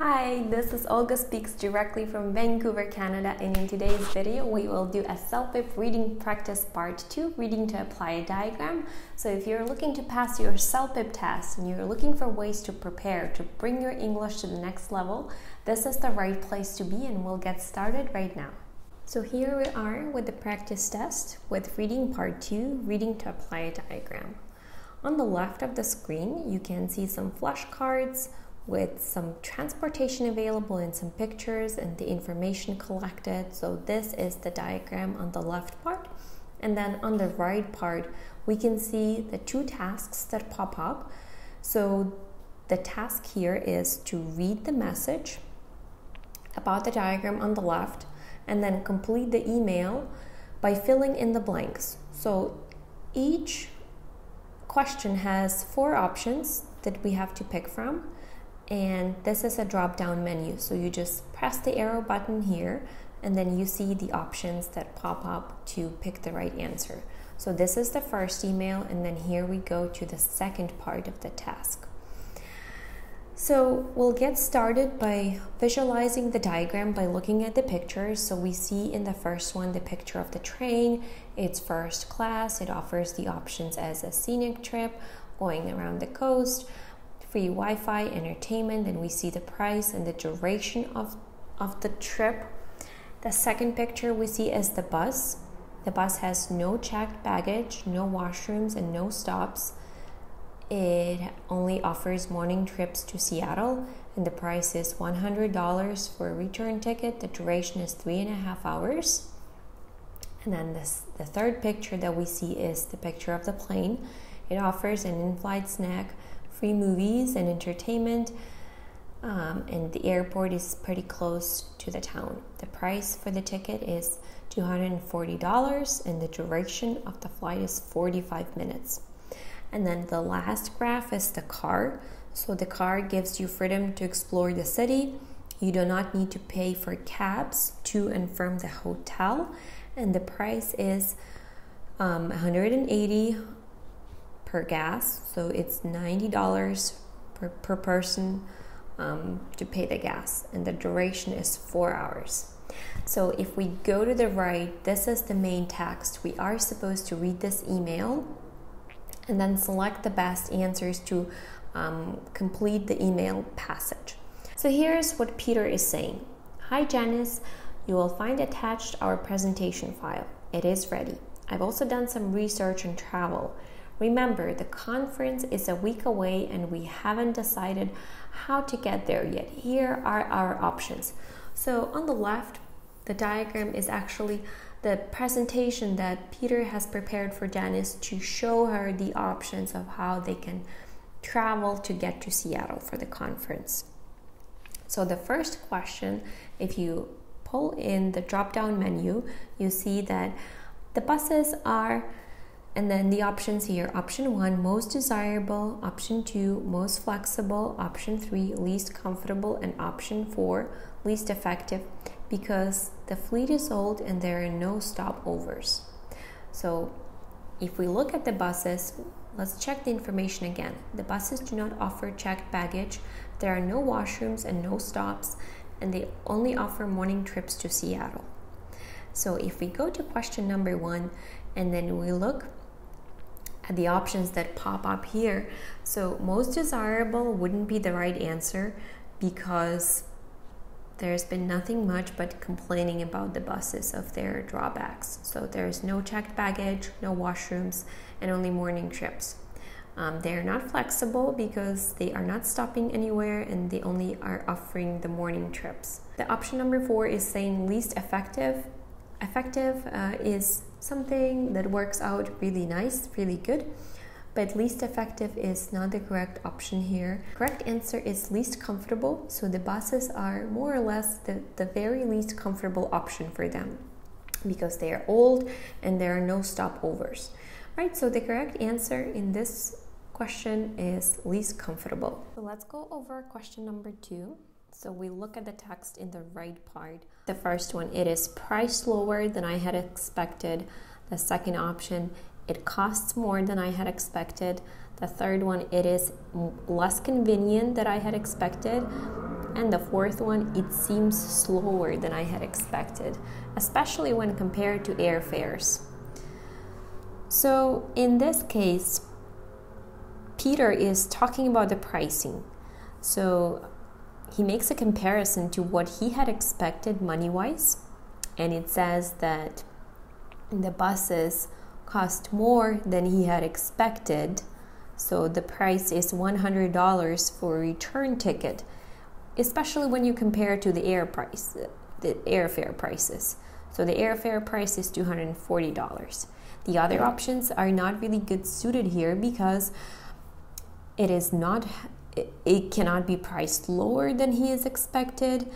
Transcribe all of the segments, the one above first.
Hi, this is Olga speaks directly from Vancouver, Canada, and in today's video we will do a CELPIP Reading Practice Part 2, Reading to Apply a Diagram. So if you're looking to pass your CELPIP test and you're looking for ways to prepare to bring your English to the next level, this is the right place to be, and we'll get started right now. So here we are with the practice test with Reading Part 2, Reading to Apply a Diagram. On the left of the screen, you can see some flashcards with some transportation available and some pictures and the information collected. So this is the diagram on the left part. And then on the right part, we can see the two tasks that pop up. So the task here is to read the message about the diagram on the left and then complete the email by filling in the blanks. So each question has 4 options that we have to pick from. And this is a drop-down menu, so you just press the arrow button here and then you see the options that pop up to pick the right answer. So this is the first email, and then here we go to the second part of the task. So we'll get started by visualizing the diagram by looking at the pictures. So we see in the first one the picture of the train. It's first class. It offers the options as a scenic trip going around the coast, free Wi-Fi, entertainment, and we see the price and the duration of the trip. The second picture we see is the bus. The bus has no checked baggage, no washrooms, and no stops. It only offers morning trips to Seattle, and the price is $100 for a return ticket. The duration is 3.5 hours. And then the third picture that we see is the picture of the plane. It offers an in-flight snack, free movies and entertainment, and the airport is pretty close to the town. The price for the ticket is $240 and the duration of the flight is 45 minutes. And then the last graph is the car. So the car gives you freedom to explore the city. You do not need to pay for cabs to and from the hotel, and the price is $180 per gas, so it's $90 per person to pay the gas, and the duration is 4 hours. So if we go to the right, this is the main text. We are supposed to read this email and then select the best answers to complete the email passage. So here's what Peter is saying. Hi Janice, you will find attached our presentation file. It is ready. I've also done some research on travel. Remember, the conference is a week away and we haven't decided how to get there yet. Here are our options. So on the left, the diagram is actually the presentation that Peter has prepared for Janice to show her the options of how they can travel to get to Seattle for the conference. So the first question, if you pull in the drop-down menu, you see that the buses are, and then the options here, option 1, most desirable, option 2, most flexible, option 3, least comfortable, and option 4, least effective, because the fleet is old and there are no stopovers. So if we look at the buses, let's check the information again. The buses do not offer checked baggage, there are no washrooms and no stops, and they only offer morning trips to Seattle. So if we go to question number 1 and then we look at the options that pop up here, so most desirable wouldn't be the right answer because there's been nothing much but complaining about the buses of their drawbacks. So there's no checked baggage, no washrooms, and only morning trips. They're not flexible because they are not stopping anywhere and they only are offering the morning trips. The option number 4 is saying least effective. Effective is something that works out really nice, really good, but least effective is not the correct option here. Correct answer is least comfortable, so the buses are more or less the very least comfortable option for them because they are old and there are no stopovers. Right, so the correct answer in this question is least comfortable. So let's go over question number 2. So we look at the text in the right part. The first one, it is priced lower than I had expected. The second option, it costs more than I had expected. The third one, it is less convenient than I had expected. And the fourth one, it seems slower than I had expected, especially when compared to airfares. So in this case, Peter is talking about the pricing. So he makes a comparison to what he had expected money-wise, and it says that the buses cost more than he had expected. So the price is $100 for a return ticket, especially when you compare to the airfare prices. So the airfare price is $240. The other options are not really good suited here because it cannot be priced lower than he has expected.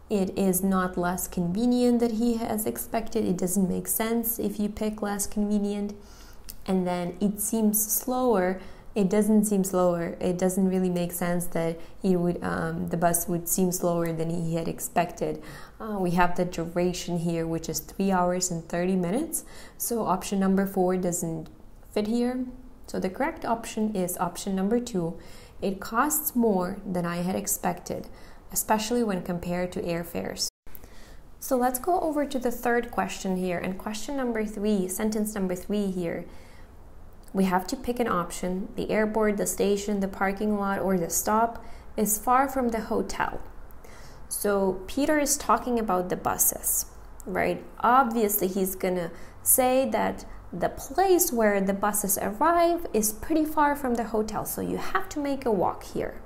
It is not less convenient than he has expected. It doesn't make sense if you pick less convenient. And then it seems slower. It doesn't seem slower. It doesn't really make sense that the bus would seem slower than he had expected. We have the duration here, which is 3 hours and 30 minutes. So option number 4 doesn't fit here. So the correct option is option number 2. It costs more than I had expected, especially when compared to airfares. So let's go over to the third question here. And question number 3, sentence number 3 here. We have to pick an option. The airport, the station, the parking lot, or the stop is far from the hotel. So Peter is talking about the buses, right? Obviously, he's gonna say that the place where the buses arrive is pretty far from the hotel, so you have to make a walk here.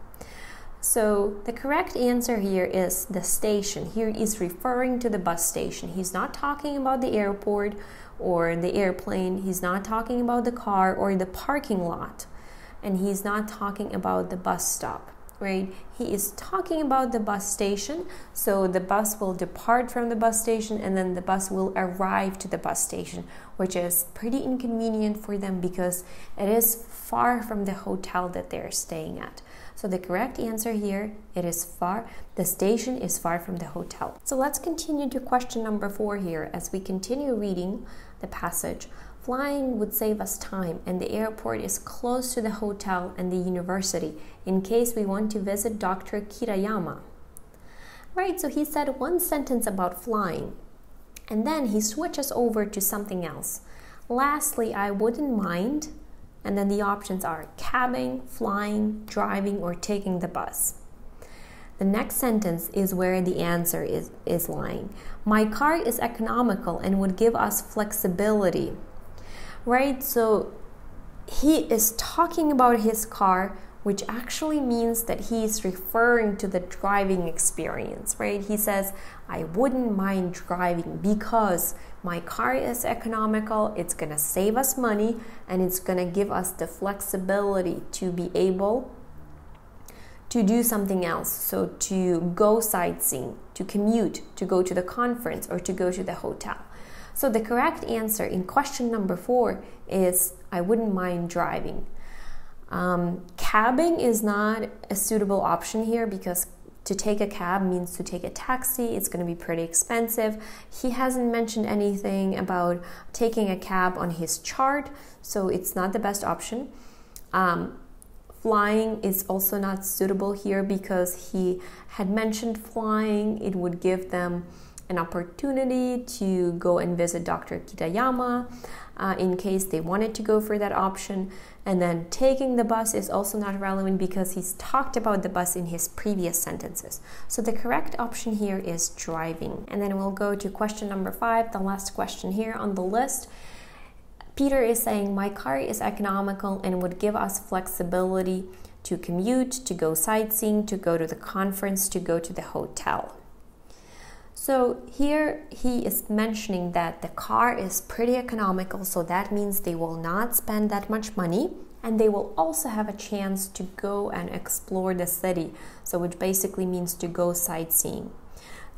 So the correct answer here is the station. Here is referring to the bus station. He's not talking about the airport or the airplane. He's not talking about the car or the parking lot. And he's not talking about the bus stop, right? He is talking about the bus station. So the bus will depart from the bus station and then the bus will arrive to the bus station, which is pretty inconvenient for them because it is far from the hotel that they're staying at. So the correct answer here, the station is far from the hotel. So let's continue to question number 4 here. As we continue reading the passage, flying would save us time and the airport is close to the hotel and the university in case we want to visit Dr. Kirayama. Right, so he said one sentence about flying and then he switches over to something else. Lastly, I wouldn't mind. And then the options are cabbing, flying, driving, or taking the bus. The next sentence is where the answer is lying. My car is economical and would give us flexibility. Right? So he is talking about his car, which actually means that he is referring to the driving experience, right? He says, I wouldn't mind driving because my car is economical, it's gonna save us money, and it's gonna give us the flexibility to be able to do something else. So to go sightseeing, to commute, to go to the conference, or to go to the hotel. So the correct answer in question number 4 is, I wouldn't mind driving. Cabbing is not a suitable option here because to take a cab means to take a taxi. It's going to be pretty expensive. He hasn't mentioned anything about taking a cab on his chart, so it's not the best option. Flying is also not suitable here because he had mentioned flying. It would give them an opportunity to go and visit Dr. Kitayama in case they wanted to go for that option. And then taking the bus is also not relevant because he's talked about the bus in his previous sentences. So the correct option here is driving. And then we'll go to question number 5, the last question here on the list. Peter is saying, my car is economical and would give us flexibility to commute, to go sightseeing, to go to the conference, to go to the hotel. So here he is mentioning that the car is pretty economical, so that means they will not spend that much money and they will also have a chance to go and explore the city, so which basically means to go sightseeing.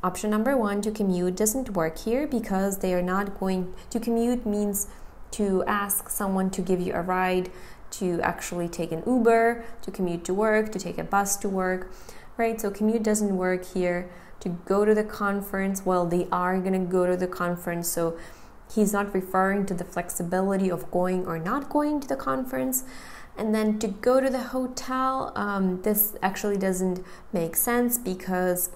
Option number 1, to commute, doesn't work here because they are not going to commute means to ask someone to give you a ride, to actually take an Uber, to commute to work, to take a bus to work, right? So commute doesn't work here. To go to the conference, well, they are going to go to the conference, so he's not referring to the flexibility of going or not going to the conference. And then to go to the hotel, this actually doesn't make sense because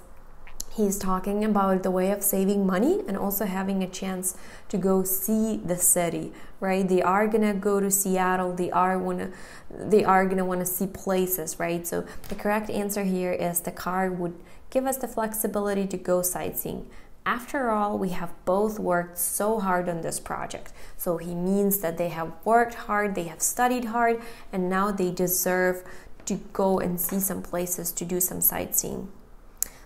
he's talking about the way of saving money and also having a chance to go see the city, right? They are gonna go to Seattle. They are gonna want to see places, right? So the correct answer here is the car would give us the flexibility to go sightseeing. After all, we have both worked so hard on this project. So he means that they have worked hard, they have studied hard, and now they deserve to go and see some places, to do some sightseeing.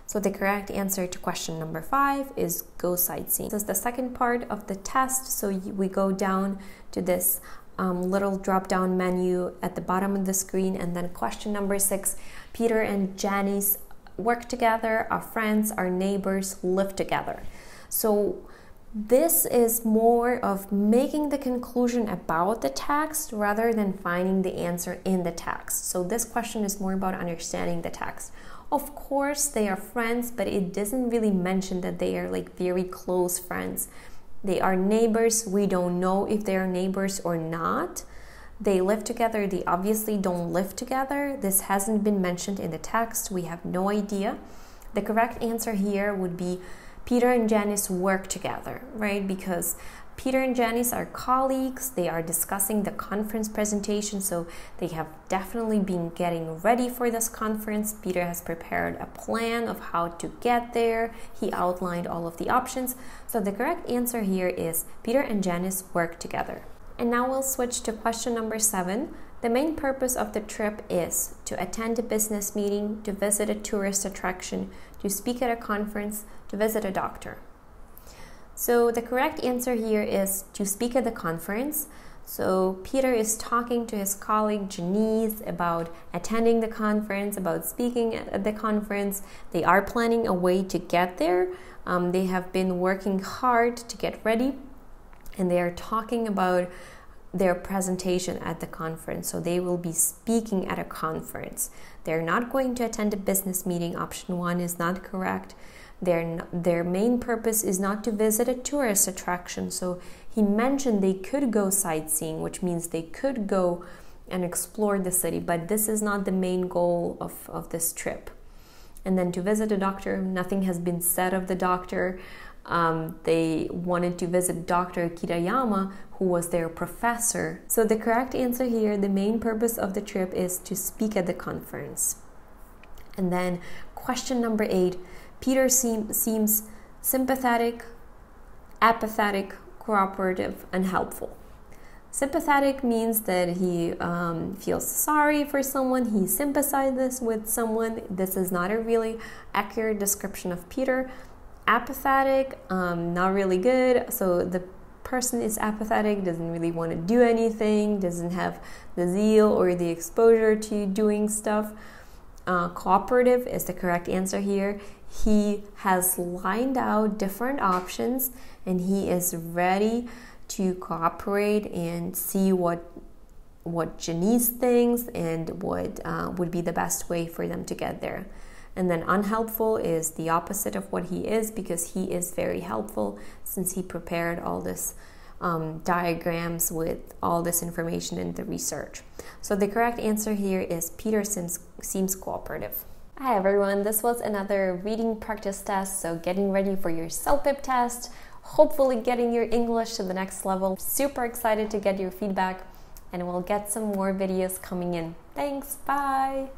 So the correct answer to question number 5 is go sightseeing. This is the second part of the test. So we go down to this little drop-down menu at the bottom of the screen, and then question number 6, Peter and Janice work together, are friends, are neighbors, live together. So this is more of making the conclusion about the text rather than finding the answer in the text. So this question is more about understanding the text. Of course, they are friends, but it doesn't really mention that they are like very close friends. They are neighbors. We don't know if they are neighbors or not. They live together. They obviously don't live together. This hasn't been mentioned in the text. We have no idea. The correct answer here would be Peter and Janice work together, right? Because Peter and Janice are colleagues. They are discussing the conference presentation, so they have definitely been getting ready for this conference. Peter has prepared a plan of how to get there. He outlined all of the options. So the correct answer here is Peter and Janice work together. And now we'll switch to question number 7. The main purpose of the trip is to attend a business meeting, to visit a tourist attraction, to speak at a conference, to visit a doctor. So the correct answer here is to speak at the conference. So Peter is talking to his colleague Janice about attending the conference, about speaking at the conference. They are planning a way to get there. They have been working hard to get ready, and they are talking about their presentation at the conference. So they will be speaking at a conference. They're not going to attend a business meeting. Option 1 is not correct. Their main purpose is not to visit a tourist attraction. So he mentioned they could go sightseeing, which means they could go and explore the city, but this is not the main goal of this trip. And then to visit a doctor, nothing has been said of the doctor. They wanted to visit Dr. Kitayama, who was their professor. So the correct answer here, the main purpose of the trip is to speak at the conference. And then question number 8, Peter seems sympathetic, apathetic, cooperative, and helpful. Sympathetic means that he feels sorry for someone, he sympathizes with someone. This is not a really accurate description of Peter. Apathetic, not really good. So the person is apathetic, doesn't really want to do anything, doesn't have the zeal or the exposure to doing stuff. Cooperative is the correct answer here. He has lined out different options and he is ready to cooperate and see what Janice thinks and what would be the best way for them to get there. And then unhelpful is the opposite of what he is, because he is very helpful since he prepared all this diagrams with all this information in the research. So the correct answer here is Peter seems cooperative. Hi everyone, this was another reading practice test, so getting ready for your CELPIP test, hopefully getting your English to the next level. Super excited to get your feedback, and we'll get some more videos coming in. Thanks, bye!